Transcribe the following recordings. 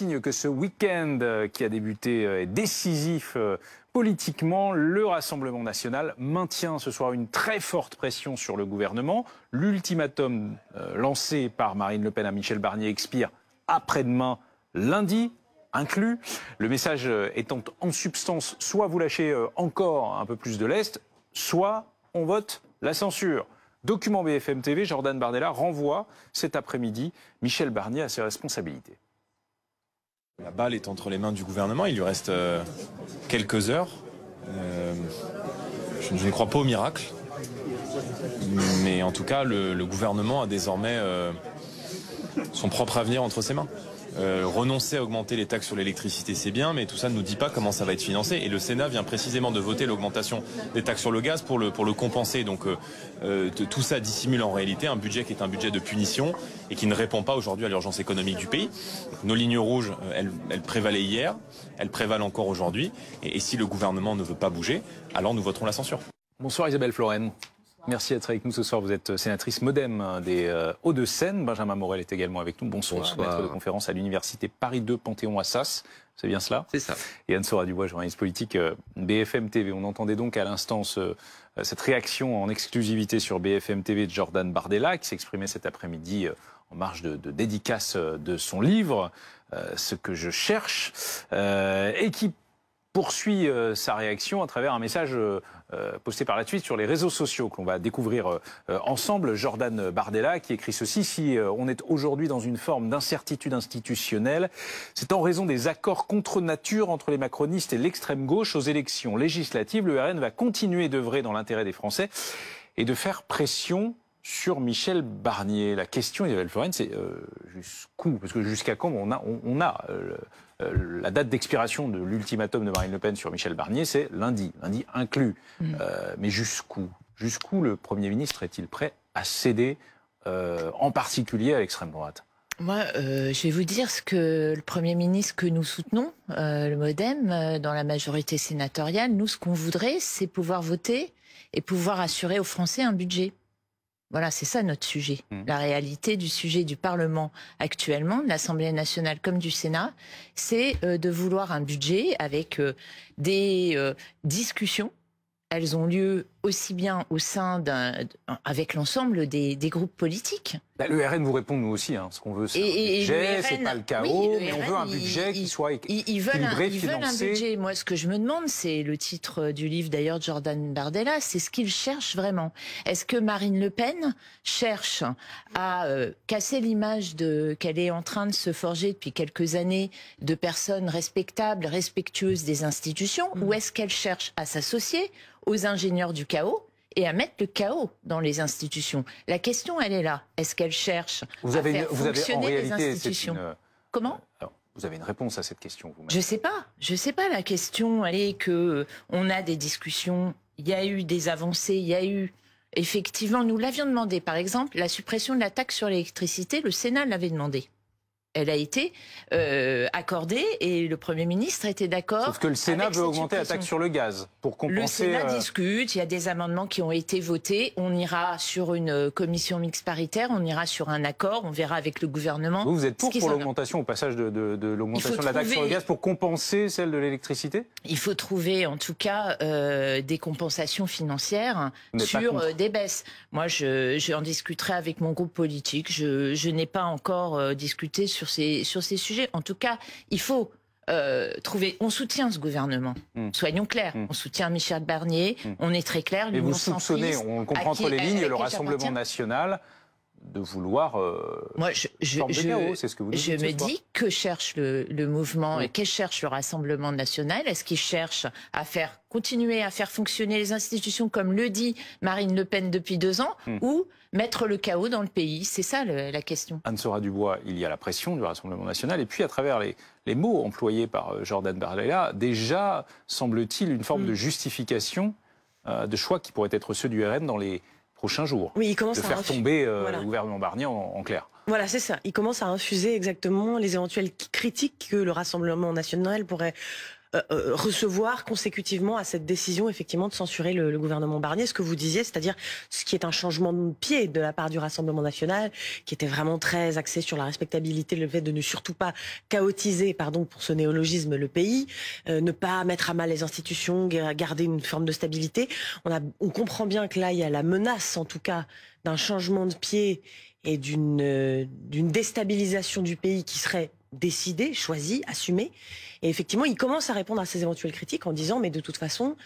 signe que ce week-end qui a débuté est décisif politiquement. Le Rassemblement national maintient ce soir une très forte pression sur le gouvernement. L'ultimatum lancé par Marine Le Pen à Michel Barnier expire après-demain, lundi inclus. Le message étant en substance, soit vous lâchez encore un peu plus de lest, soit on vote la censure. Document BFM TV, Jordan Bardella renvoie cet après-midi Michel Barnier à ses responsabilités. La balle est entre les mains du gouvernement, il lui reste quelques heures. Je ne crois pas au miracle, mais en tout cas le gouvernement a désormais son propre avenir entre ses mains. Renoncer à augmenter les taxes sur l'électricité, c'est bien, mais tout ça ne nous dit pas comment ça va être financé. Et le Sénat vient précisément de voter l'augmentation des taxes sur le gaz pour le compenser. Donc tout ça dissimule en réalité un budget qui est un budget de punition et qui ne répond pas aujourd'hui à l'urgence économique du pays. Nos lignes rouges, elles prévalaient hier, elles prévalent encore aujourd'hui. Et si le gouvernement ne veut pas bouger, alors nous voterons la censure. Bonsoir Isabelle Florennes. Merci d'être avec nous ce soir. Vous êtes sénatrice MoDem des Hauts-de-Seine. Benjamin Morel est également avec nous. Bonsoir. Maître de conférence à l'université Paris 2 Panthéon-Assas. C'est bien cela? C'est ça. Et Anne-Sora Dubois, journaliste politique BFM TV. On entendait donc à l'instant cette réaction en exclusivité sur BFM TV de Jordan Bardella qui s'exprimait cet après-midi en marge de dédicace de son livre Ce que je cherche et qui poursuit sa réaction à travers un message posté par la suite sur les réseaux sociaux que l'on va découvrir ensemble. Jordan Bardella qui écrit ceci: si on est aujourd'hui dans une forme d'incertitude institutionnelle, c'est en raison des accords contre nature entre les macronistes et l'extrême gauche aux élections législatives. Le RN va continuer d'œuvrer dans l'intérêt des Français et de faire pression sur Michel Barnier. La question, Isabelle Florennes, c'est jusqu'où? Parce que jusqu'à quand on a la date d'expiration de l'ultimatum de Marine Le Pen sur Michel Barnier, c'est lundi inclus. Mais jusqu'où? Jusqu'où le Premier ministre est-il prêt à céder, en particulier à l'extrême droite? Moi, je vais vous dire ce que le Premier ministre que nous soutenons, le MoDem, dans la majorité sénatoriale, nous, ce qu'on voudrait, c'est pouvoir voter et pouvoir assurer aux Français un budget. Voilà, c'est ça notre sujet. La réalité du sujet du Parlement actuellement, de l'Assemblée nationale comme du Sénat, c'est de vouloir un budget avec des discussions. Elles ont lieu aussi bien au sein avec l'ensemble des groupes politiques. Le RN vous répond, nous aussi. Ce qu'on veut, c'est un budget, c'est pas le chaos, mais on veut un budget qui soit équilibré, financé. Ils veulent un budget. Moi, ce que je me demande, c'est le titre du livre d'ailleurs de Jordan Bardella, c'est ce qu'ils cherchent vraiment. Est-ce que Marine Le Pen cherche à casser l'image qu'elle est en train de se forger depuis quelques années de personnes respectables, respectueuses des institutions, ou est-ce qu'elle cherche à s'associer aux ingénieurs du chaos et à mettre le chaos dans les institutions? La question, elle est là. Est-ce qu'elle cherche à faire fonctionner les institutions? Comment? Alors, vous avez une réponse à cette question, vous-même? Je sais pas. Je sais pas. La question, elle est que on a des discussions. Il y a eu des avancées. Il y a eu effectivement, nous l'avions demandé. Par exemple, la suppression de la taxe sur l'électricité, le Sénat l'avait demandé. Elle a été accordée et le Premier ministre était d'accord. Sauf que le Sénat veut augmenter la taxe sur le gaz pour compenser. Le Sénat discute, il y a des amendements qui ont été votés. On ira sur une commission mixte paritaire, on ira sur un accord, on verra avec le gouvernement. Vous êtes pour l'augmentation, au passage de l'augmentation de la taxe sur le gaz pour compenser celle de l'électricité? Il faut trouver en tout cas des compensations financières sur des baisses. Moi, j'en discuterai avec mon groupe politique. Je n'ai pas encore discuté sur ces sujets. En tout cas, il faut trouver... On soutient ce gouvernement, soyons clairs. On soutient Michel Barnier, on est très clair. Et vous soupçonnez, on le comprend entre les lignes, le Rassemblement national de vouloir Moi, je me dis que cherche le mouvement et que cherche le Rassemblement national. Est-ce qu'il cherche à continuer à faire fonctionner les institutions comme le dit Marine Le Pen depuis 2 ans ou mettre le chaos dans le pays? C'est ça la question. Anne-Sora Dubois, il y a la pression du Rassemblement national et puis à travers les mots employés par Jordan Bardella, déjà semble-t-il une forme de justification de choix qui pourraient être ceux du RN dans les prochains jours, oui, il commence de faire tomber le gouvernement Barnier en clair. Voilà, c'est ça. Il commence à infuser exactement les éventuelles critiques que le Rassemblement national pourrait recevoir consécutivement à cette décision effectivement de censurer le gouvernement Barnier, ce que vous disiez, c'est-à-dire ce qui est un changement de pied de la part du Rassemblement national, qui était vraiment très axé sur la respectabilité, le fait de ne surtout pas chaotiser, pardon pour ce néologisme, le pays, ne pas mettre à mal les institutions, garder une forme de stabilité. On comprend bien que là, il y a la menace, en tout cas, d'un changement de pied et d'une déstabilisation du pays qui serait décidée, choisie, assumée. Et effectivement, il commence à répondre à ces éventuelles critiques en disant, mais de toute façon,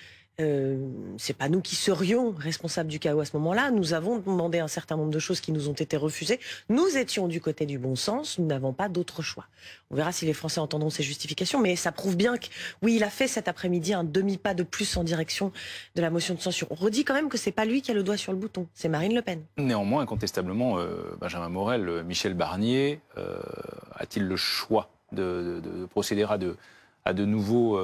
c'est pas nous qui serions responsables du chaos à ce moment-là. Nous avons demandé un certain nombre de choses qui nous ont été refusées. Nous étions du côté du bon sens. Nous n'avons pas d'autre choix. On verra si les Français entendront ces justifications. Mais ça prouve bien que, oui, il a fait cet après-midi un demi-pas de plus en direction de la motion de censure. On redit quand même que c'est pas lui qui a le doigt sur le bouton. C'est Marine Le Pen. Néanmoins, incontestablement, Benjamin Morel, Michel Barnier, a-t-il le choix de procéder à de nouveaux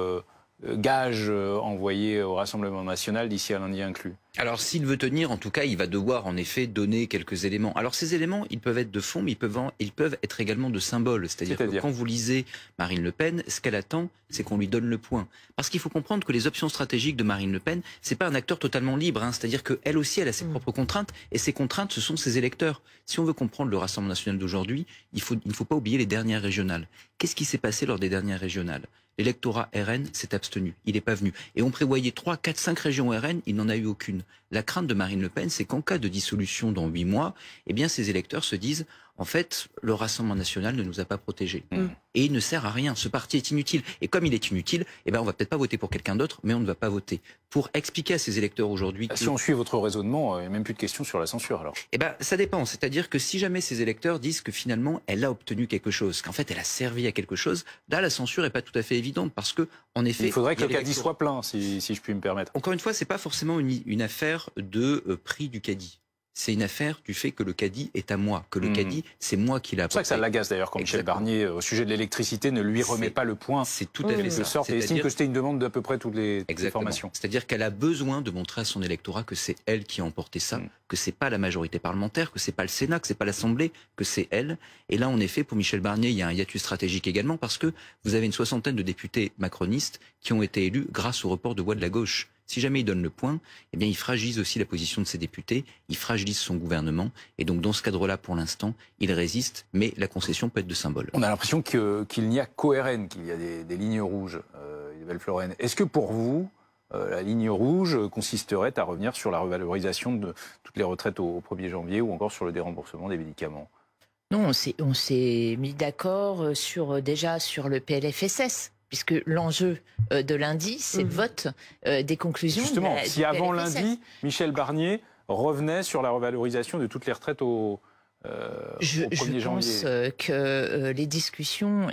gages envoyés au Rassemblement national d'ici à lundi inclus? Alors s'il veut tenir, en tout cas, il va devoir en effet donner quelques éléments. Alors ces éléments, ils peuvent être de fond, mais ils peuvent être également de symbole. C'est-à-dire que quand vous lisez Marine Le Pen, ce qu'elle attend, c'est qu'on lui donne le point. Parce qu'il faut comprendre que les options stratégiques de Marine Le Pen, c'est pas un acteur totalement libre. C'est-à-dire qu'elle aussi, elle a ses propres contraintes, et ces contraintes, ce sont ses électeurs. Si on veut comprendre le Rassemblement national d'aujourd'hui, il ne faut pas oublier les dernières régionales. Qu'est-ce qui s'est passé lors des dernières régionales? L'électorat RN s'est abstenu, il n'est pas venu. Et on prévoyait 3, 4, 5 régions RN, il n'en a eu aucune. La crainte de Marine Le Pen, c'est qu'en cas de dissolution dans 8 mois, eh bien ces électeurs se disent, en fait, le Rassemblement national ne nous a pas protégés. Et il ne sert à rien, ce parti est inutile. Et comme il est inutile, eh ben on va peut-être pas voter pour quelqu'un d'autre, mais on ne va pas voter. Pour expliquer à ces électeurs aujourd'hui... Si on suit votre raisonnement, il n'y a même plus de questions sur la censure alors. Eh ben ça dépend, c'est-à-dire que si jamais ces électeurs disent que finalement elle a obtenu quelque chose, qu'en fait elle a servi à quelque chose, là la censure est pas tout à fait évidente parce que en effet... Il faudrait que le caddie soit plein, si je puis me permettre. Encore une fois, c'est pas forcément une affaire de prix du caddie. C'est une affaire du fait que le caddie est à moi, que le caddie, c'est moi qui l'ai apporté. C'est pour ça que ça l'agace d'ailleurs quand Michel Barnier, au sujet de l'électricité, ne lui remet pas le point. C'est tout à fait ça. sorte et estime que c'était une demande d'à peu près toutes les formations. C'est-à-dire qu'elle a besoin de montrer à son électorat que c'est elle qui a emporté ça, que c'est pas la majorité parlementaire, que c'est pas le Sénat, que c'est pas l'Assemblée, que c'est elle. Et là, en effet, pour Michel Barnier, il y a un hiatus stratégique également parce que vous avez une soixantaine de députés macronistes qui ont été élus grâce au report de voix de la gauche. Si jamais il donne le point, eh bien il fragilise aussi la position de ses députés, il fragilise son gouvernement, et donc dans ce cadre-là, pour l'instant, il résiste, mais la concession peut être de symbole. On a l'impression qu'il n'y a qu'au RN, qu'il y a des lignes rouges, Isabelle Florennes. Est-ce que pour vous, la ligne rouge consisterait à revenir sur la revalorisation de toutes les retraites au 1er janvier ou encore sur le déremboursement des médicaments? Non, on s'est mis d'accord déjà sur le PLFSS. Puisque l'enjeu de lundi, c'est le vote des conclusions. Justement, si avant PLFSS. lundi, Michel Barnier revenait sur la revalorisation de toutes les retraites au 1er janvier. Je pense que les discussions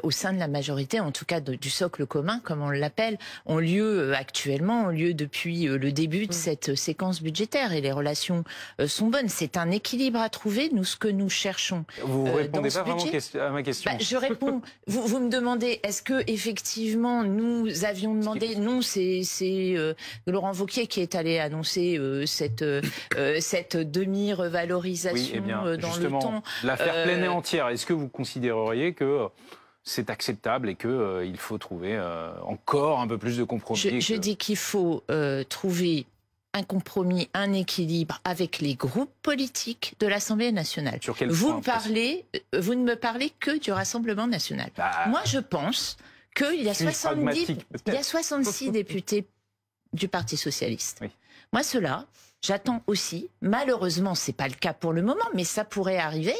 au sein de la majorité, en tout cas du socle commun, comme on l'appelle, ont lieu actuellement, depuis le début de cette séquence budgétaire. Et les relations sont bonnes. C'est un équilibre à trouver, ce que nous cherchons. Vous ne répondez pas vraiment à ma question. Je réponds. Vous me demandez, est-ce que effectivement nous avions demandé? Non, c'est Laurent Wauquiez qui est allé annoncer cette demi-revalorisation. Oui, eh bien, dans justement, le temps. L'affaire pleine et entière, est-ce que vous considéreriez que c'est acceptable et qu'il faut trouver encore un peu plus de compromis? Je dis qu'il faut trouver un compromis, un équilibre avec les groupes politiques de l'Assemblée nationale. Sur quel vous point, ne me parlez que du Rassemblement national. Moi, je pense qu'il y a 66 députés du Parti socialiste. Oui. Moi, j'attends aussi, malheureusement, c'est pas le cas pour le moment, mais ça pourrait arriver,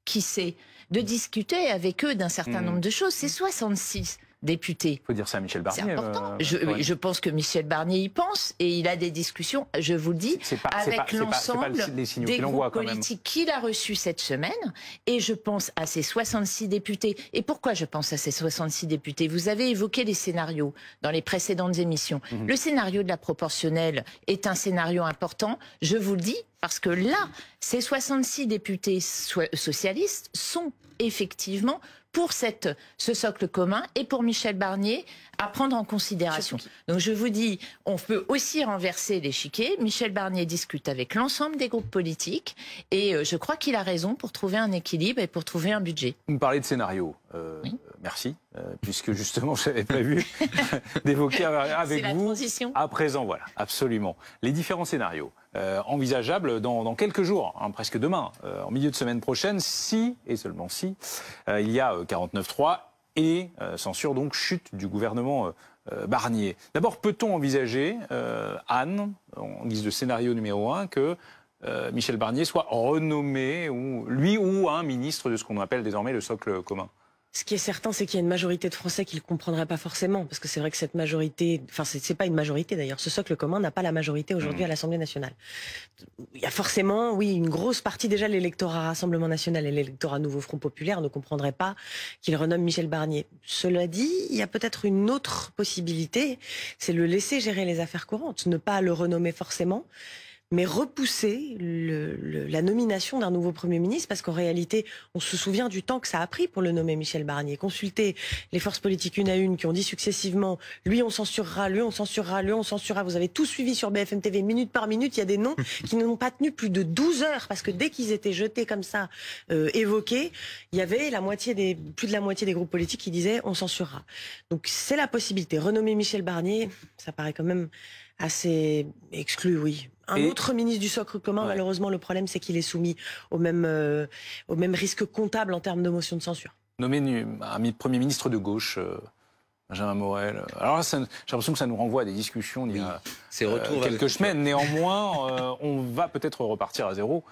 qui sait, de discuter avec eux d'un certain nombre de choses. C'est 66 députés. Il faut dire ça à Michel Barnier. C'est important. Je pense que Michel Barnier y pense et il a des discussions, je vous le dis, avec l'ensemble des groupes politiques qu'il a reçus cette semaine. Et je pense à ces 66 députés. Et pourquoi je pense à ces 66 députés? Vous avez évoqué les scénarios dans les précédentes émissions. Le scénario de la proportionnelle est un scénario important, je vous le dis, parce que là, ces 66 députés socialistes sont effectivement pour ce socle commun et pour Michel Barnier à prendre en considération. Donc je vous dis, on peut aussi renverser l'échiquier. Michel Barnier discute avec l'ensemble des groupes politiques et je crois qu'il a raison pour trouver un équilibre et pour trouver un budget. Vous me parlez de scénario. Oui. Merci, puisque justement j'avais prévu d'évoquer avec vous à présent. Voilà, absolument. Les différents scénarios envisageables dans quelques jours, hein, presque demain, en milieu de semaine prochaine, si, et seulement si, il y a 49.3 et censure, donc chute du gouvernement Barnier. D'abord, peut-on envisager, Anne, en guise de scénario numéro 1, que Michel Barnier soit renommé, lui ou un ministre de ce qu'on appelle désormais le socle commun? Ce qui est certain, c'est qu'il y a une majorité de Français qui ne le comprendraient pas forcément, parce que c'est vrai que cette majorité, enfin c'est pas une majorité d'ailleurs, ce socle commun n'a pas la majorité aujourd'hui à l'Assemblée nationale. Il y a forcément, oui, une grosse partie déjà de l'électorat Rassemblement national et l'électorat Nouveau Front Populaire ne comprendraient pas qu'il renomme Michel Barnier. Cela dit, il y a peut-être une autre possibilité, c'est le laisser gérer les affaires courantes, ne pas le renommer forcément, mais repousser la nomination d'un nouveau Premier ministre, parce qu'en réalité, on se souvient du temps que ça a pris pour le nommer Michel Barnier. Consultez les forces politiques une à une qui ont dit successivement « lui on censurera, lui on censurera, lui on censurera ». Vous avez tout suivi sur BFM TV, minute par minute, il y a des noms qui n'ont pas tenu plus de 12 heures, parce que dès qu'ils étaient jetés comme ça, évoqués, il y avait plus de la moitié des groupes politiques qui disaient « on censurera ». Donc c'est la possibilité. Renommer Michel Barnier, ça paraît quand même assez exclu, oui. Un autre ministre du socle commun, malheureusement, le problème, c'est qu'il est soumis au même risque comptable en termes de motion de censure. Nommé un Premier ministre de gauche, Benjamin Morel. Alors là, j'ai l'impression que ça nous renvoie à des discussions d'il y a quelques semaines. Néanmoins, on va peut-être repartir à zéro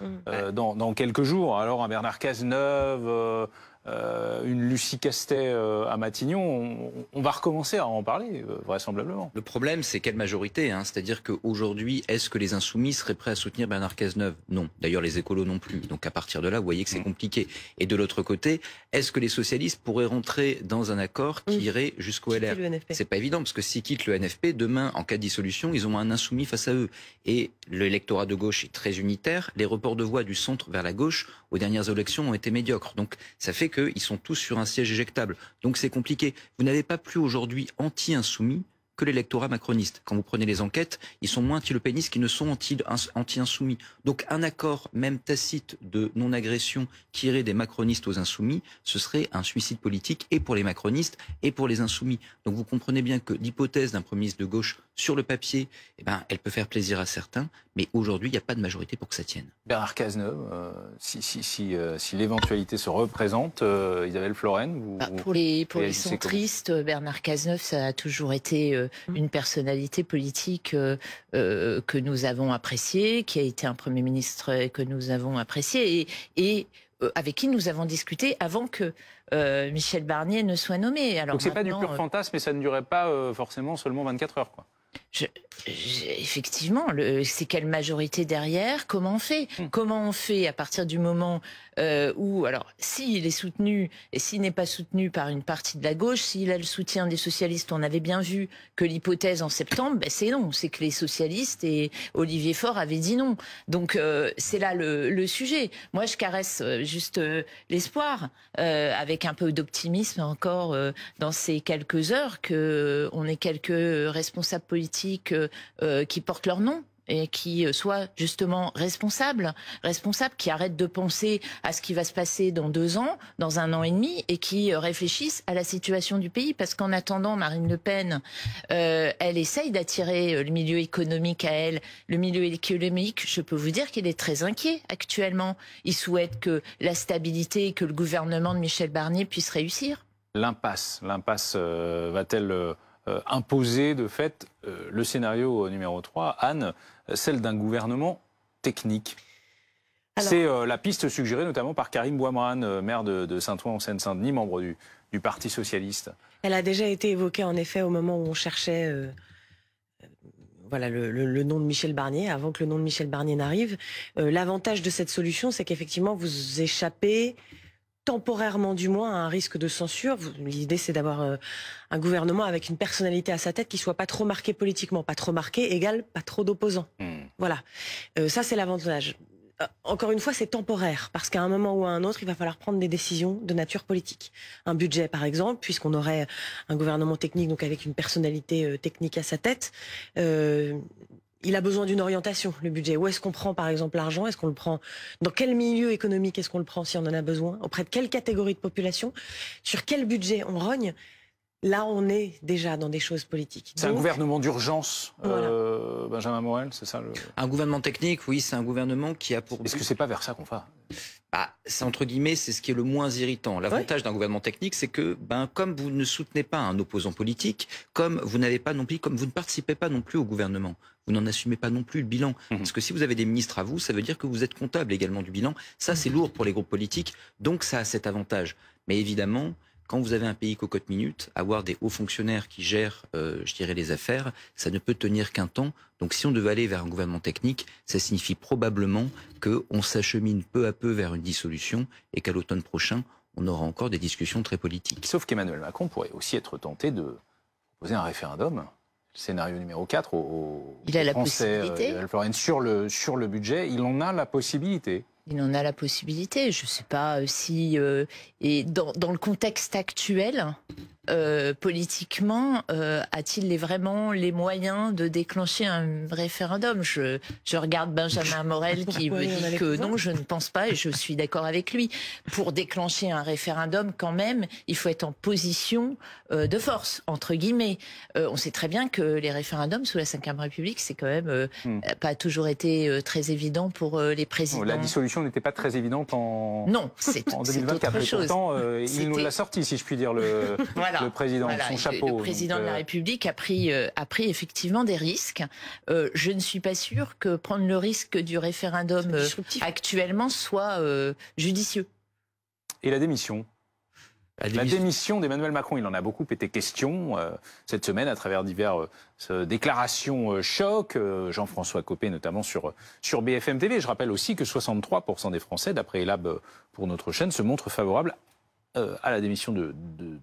dans quelques jours. Alors un Bernard Cazeneuve, une Lucie Castet à Matignon, on va recommencer à en parler, vraisemblablement. Le problème, c'est quelle majorité, hein. C'est-à-dire qu'aujourd'hui, est-ce que les Insoumis seraient prêts à soutenir Bernard Cazeneuve? Non. D'ailleurs, les écolos non plus. Donc à partir de là, vous voyez que c'est compliqué. Et de l'autre côté, est-ce que les socialistes pourraient rentrer dans un accord qui irait jusqu'au LR? C'est pas évident, parce que s'ils quittent le NFP, demain, en cas de dissolution, ils ont un insoumis face à eux. Et l'électorat de gauche est très unitaire. Les reports de voix du centre vers la gauche aux dernières élections ont été médiocres. Donc ça fait qu'ils sont tous sur un siège éjectable. Donc c'est compliqué. Vous n'avez pas plus aujourd'hui anti-insoumis que l'électorat macroniste. Quand vous prenez les enquêtes, ils sont moins anti-Le Penistes qu'ils ne sont anti-insoumis. Donc un accord, même tacite, de non-agression qui irait des macronistes aux insoumis, ce serait un suicide politique et pour les macronistes et pour les insoumis. Donc vous comprenez bien que l'hypothèse d'un Premier ministre de gauche, sur le papier, eh ben, elle peut faire plaisir à certains, mais aujourd'hui, il n'y a pas de majorité pour que ça tienne. Bernard Cazeneuve, si l'éventualité se représente, Isabelle Florennes, pour les centristes, Bernard Cazeneuve, ça a toujours été une personnalité politique que nous avons appréciée, qui a été un Premier ministre que nous avons apprécié et avec qui nous avons discuté avant que Michel Barnier ne soit nommé. Alors donc c'est pas du pur fantasme, mais ça ne durait pas forcément seulement 24 heures, quoi. Effectivement, c'est quelle majorité derrière? Comment on fait? Comment on fait à partir du moment où, alors, s'il est soutenu et s'il n'est pas soutenu par une partie de la gauche, s'il a le soutien des socialistes, on avait bien vu que l'hypothèse en septembre, c'est non, c'est que les socialistes et Olivier Faure avaient dit non. Donc c'est là le sujet. Moi, je caresse juste l'espoir, avec un peu d'optimisme encore dans ces quelques heures, qu'on ait quelques responsables politiques qui portent leur nom et qui soient justement responsables, qui arrêtent de penser à ce qui va se passer dans 2 ans, dans 1 an et demi, et qui réfléchissent à la situation du pays. Parce qu'en attendant, Marine Le Pen, elle essaye d'attirer le milieu économique à elle. Le milieu économique, je peux vous dire qu'il est très inquiet actuellement. Il souhaite que la stabilité, que le gouvernement de Michel Barnier puisse réussir. L'impasse va-t-elle imposer de fait le scénario numéro 3, Anne, celle d'un gouvernement technique? C'est la piste suggérée notamment par Karim Bouamrane, maire de Saint-Ouen en Seine-Saint-Denis, membre du Parti Socialiste. Elle a déjà été évoquée en effet au moment où on cherchait le nom de Michel Barnier, avant que le nom de Michel Barnier n'arrive. L'avantage de cette solution, c'est qu'effectivement vous échappez temporairement du moins à un risque de censure. L'idée, c'est d'avoir un gouvernement avec une personnalité à sa tête qui soit pas trop marqué politiquement. Pas trop marqué égale pas trop d'opposants. Voilà. Ça, c'est l'avantage. encore une fois, c'est temporaire, parce qu'à un moment ou à un autre, il va falloir prendre des décisions de nature politique. Un budget, par exemple, puisqu'on aurait un gouvernement technique, donc avec une personnalité technique à sa tête, il a besoin d'une orientation, le budget. Où est-ce qu'on prend, par exemple, l'argent? Est-ce qu'on le prend? Dans quel milieu économique est-ce qu'on le prend si on en a besoin? Auprès de quelle catégorie de population? Sur quel budget on rogne? Là, on est déjà dans des choses politiques. C'est un gouvernement d'urgence, voilà. Benjamin Morel, c'est ça Un gouvernement technique, oui, c'est un gouvernement qui a pour... Est-ce que c'est pas vers ça qu'on va? C'est entre guillemets, c'est ce qui est le moins irritant. L'avantage d'un gouvernement technique, c'est que, comme vous ne soutenez pas un opposant politique, comme vous n'avez pas non plus, comme vous ne participez pas non plus au gouvernement, vous n'en assumez pas non plus le bilan. Parce que si vous avez des ministres à vous, ça veut dire que vous êtes comptable également du bilan. Ça, c'est lourd pour les groupes politiques, donc ça a cet avantage. Mais évidemment, quand vous avez un pays cocotte minute, avoir des hauts fonctionnaires qui gèrent, je dirais, les affaires, ça ne peut tenir qu'un temps. Donc si on devait aller vers un gouvernement technique, ça signifie probablement qu'on s'achemine peu à peu vers une dissolution et qu'à l'automne prochain, on aura encore des discussions très politiques. Sauf qu'Emmanuel Macron pourrait aussi être tenté de poser un référendum, le scénario numéro 4, aux Français, sur le budget. Il en a la possibilité. Il en a la possibilité. Je ne sais pas si... et dans le contexte actuel, politiquement, a-t-il vraiment les moyens de déclencher un référendum? Je regarde Benjamin Morel qui me dit que non, je ne pense pas, et je suis d'accord avec lui. Pour déclencher un référendum, quand même, il faut être en position de force, entre guillemets. On sait très bien que les référendums sous la Ve République, c'est quand même pas toujours été très évident pour les présidents. La dissolution n'était pas très évidente en 2024. Autre chose. Pourtant, il nous l'a sorti, si je puis dire, le président, son chapeau. Le président de la République a pris effectivement des risques. Je ne suis pas sûre que prendre le risque du référendum actuellement soit judicieux. Et la démission? La démission d'Emmanuel Macron, il en a beaucoup été question cette semaine à travers diverses déclarations choc. Jean-François Copé notamment sur BFM TV. Je rappelle aussi que 63% des Français, d'après Elab pour notre chaîne, se montrent favorables à la démission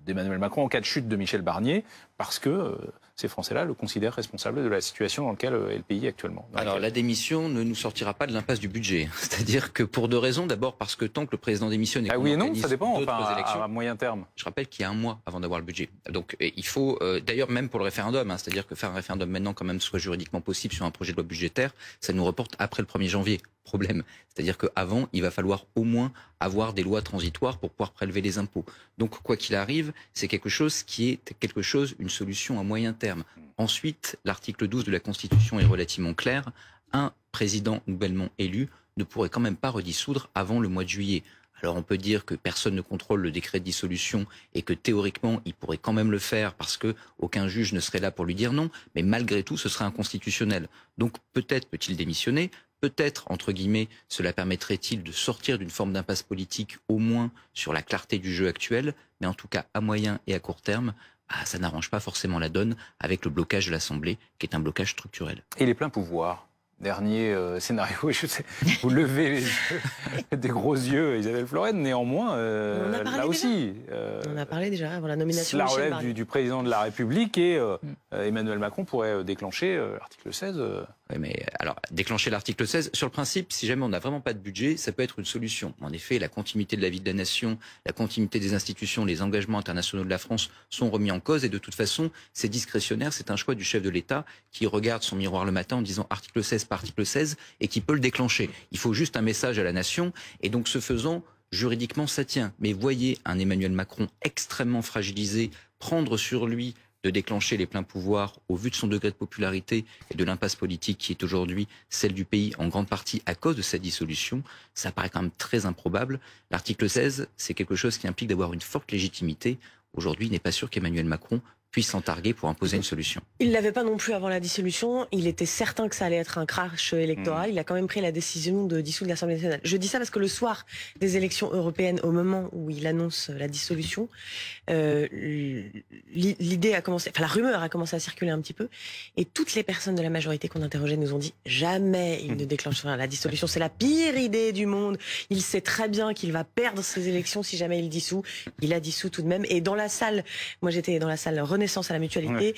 d'Emmanuel Macron en cas de chute de Michel Barnier, parce que ces Français-là le considèrent responsable de la situation dans laquelle est le pays actuellement. Alors la démission ne nous sortira pas de l'impasse du budget. C'est-à-dire que pour deux raisons. D'abord parce que tant que le président démissionne et qu'on oui et non, ça dépend, élections, à moyen terme. Je rappelle qu'il y a un mois avant d'avoir le budget. Donc il faut, d'ailleurs même pour le référendum, c'est-à-dire que faire un référendum maintenant quand même soit juridiquement possible sur un projet de loi budgétaire, ça nous reporte après le 1er janvier. Problème. C'est-à-dire qu'avant, il va falloir au moins avoir des lois transitoires pour pouvoir prélever les impôts. Donc, quoi qu'il arrive, c'est quelque chose qui est une solution à moyen terme. Ensuite, l'article 12 de la Constitution est relativement clair. Un président nouvellement élu ne pourrait quand même pas redissoudre avant le mois de juillet. Alors on peut dire que personne ne contrôle le décret de dissolution et que théoriquement il pourrait quand même le faire parce que aucun juge ne serait là pour lui dire non, mais malgré tout ce serait inconstitutionnel. Donc peut-être peut-il démissionner, peut-être entre guillemets cela permettrait-il de sortir d'une forme d'impasse politique au moins sur la clarté du jeu actuel, mais en tout cas à moyen et à court terme, ça n'arrange pas forcément la donne avec le blocage de l'Assemblée qui est un blocage structurel. Et les pleins pouvoirs? Dernier scénario, je sais, vous levez les yeux, des gros yeux, Isabelle Florennes, néanmoins, là aussi. On a parlé déjà avant la nomination de Michel relève Barnier. du président de la République et Emmanuel Macron pourrait déclencher l'article 16. Oui, mais alors, déclencher l'article 16, sur le principe, si jamais on n'a vraiment pas de budget, ça peut être une solution. En effet, la continuité de la vie de la nation, la continuité des institutions, les engagements internationaux de la France sont remis en cause et de toute façon, c'est discrétionnaire, c'est un choix du chef de l'État qui regarde son miroir le matin en disant article 16 par article 16 et qui peut le déclencher. Il faut juste un message à la nation et donc ce faisant, juridiquement ça tient. Mais voyez un Emmanuel Macron extrêmement fragilisé prendre sur lui de déclencher les pleins pouvoirs au vu de son degré de popularité et de l'impasse politique qui est aujourd'hui celle du pays en grande partie à cause de sa dissolution, ça paraît quand même très improbable. L'article 16, c'est quelque chose qui implique d'avoir une forte légitimité. Aujourd'hui, il n'est pas sûr qu'Emmanuel Macron puisse s'en targuer pour imposer une solution. Il ne l'avait pas non plus avant la dissolution. Il était certain que ça allait être un crash électoral. Il a quand même pris la décision de dissoudre l'Assemblée nationale. Je dis ça parce que le soir des élections européennes, au moment où il annonce la dissolution, l'idée a commencé, enfin la rumeur a commencé à circuler un petit peu. Et toutes les personnes de la majorité qu'on interrogeait nous ont dit jamais il ne déclenchera la dissolution. C'est la pire idée du monde. Il sait très bien qu'il va perdre ses élections si jamais il dissout. Il a dissous tout de même. Et dans la salle, moi j'étais dans la salle Renaissance à la Mutualité,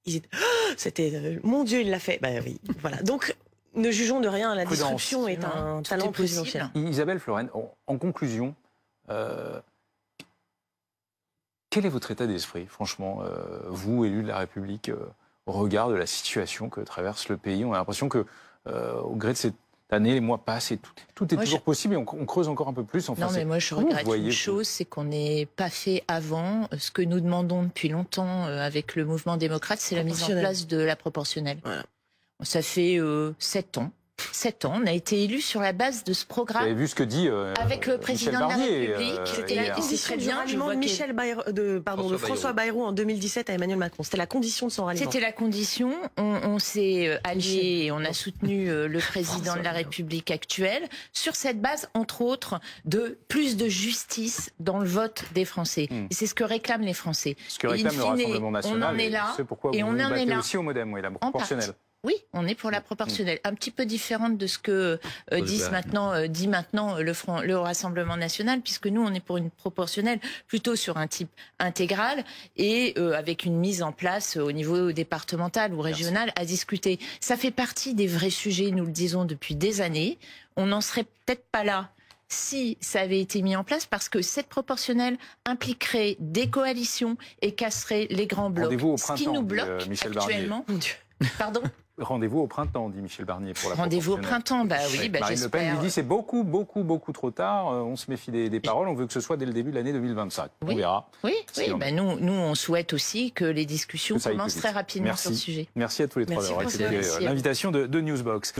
ils étaient, c'était, mon Dieu, il l'a fait. Bah oui, voilà. Donc, Ne jugeons de rien, la Prudence. disruption est un talent présidentiel. Isabelle Florennes, en conclusion, quel est votre état d'esprit, franchement, vous, élus de la République, au regard de la situation que traverse le pays? On a l'impression que, au gré de cette année, les mois passent et tout est toujours possible et on creuse encore un peu plus. Enfin, non, mais moi, je regrette une chose, c'est qu'on n'ait pas fait avant ce que nous demandons depuis longtemps avec le mouvement démocrate, c'est la mise en place de la proportionnelle. Voilà. Ça fait 7 ans. 7 ans, on a été élus sur la base de ce programme. Vous avez vu ce que dit avec le président de la République. Et c'est très bien. De François Bayrou en 2017 à Emmanuel Macron. C'était la condition de son ralliement. C'était la condition. On s'est alliés et on a soutenu le président de la République actuel sur cette base, entre autres, de plus de justice dans le vote des Français. Et c'est ce que réclament les Français. Ce que réclame le Rassemblement National. On en est là. C'est pourquoi vous battez aussi au MoDem, la proportionnelle. Oui, on est pour la proportionnelle, un petit peu différente de ce que dit maintenant le Rassemblement National, puisque nous on est pour une proportionnelle plutôt sur un type intégral et avec une mise en place au niveau départemental ou régional à discuter. Ça fait partie des vrais sujets, nous le disons depuis des années. On n'en serait peut-être pas là si ça avait été mis en place, parce que cette proportionnelle impliquerait des coalitions et casserait les grands blocs. Rendez-vous au printemps, ce qui nous bloque actuellement. Pardon. Rendez-vous au printemps, dit Michel Barnier. Pour la Rendez-vous au printemps, bah oui, bah Marine Le Pen lui dit c'est beaucoup trop tard, on se méfie des paroles, on veut que ce soit dès le début de l'année 2025. On verra. Oui, bah nous on souhaite aussi que les discussions commencent très rapidement sur ce sujet. Merci à tous les trois d'avoir accepté l'invitation de Newsbox.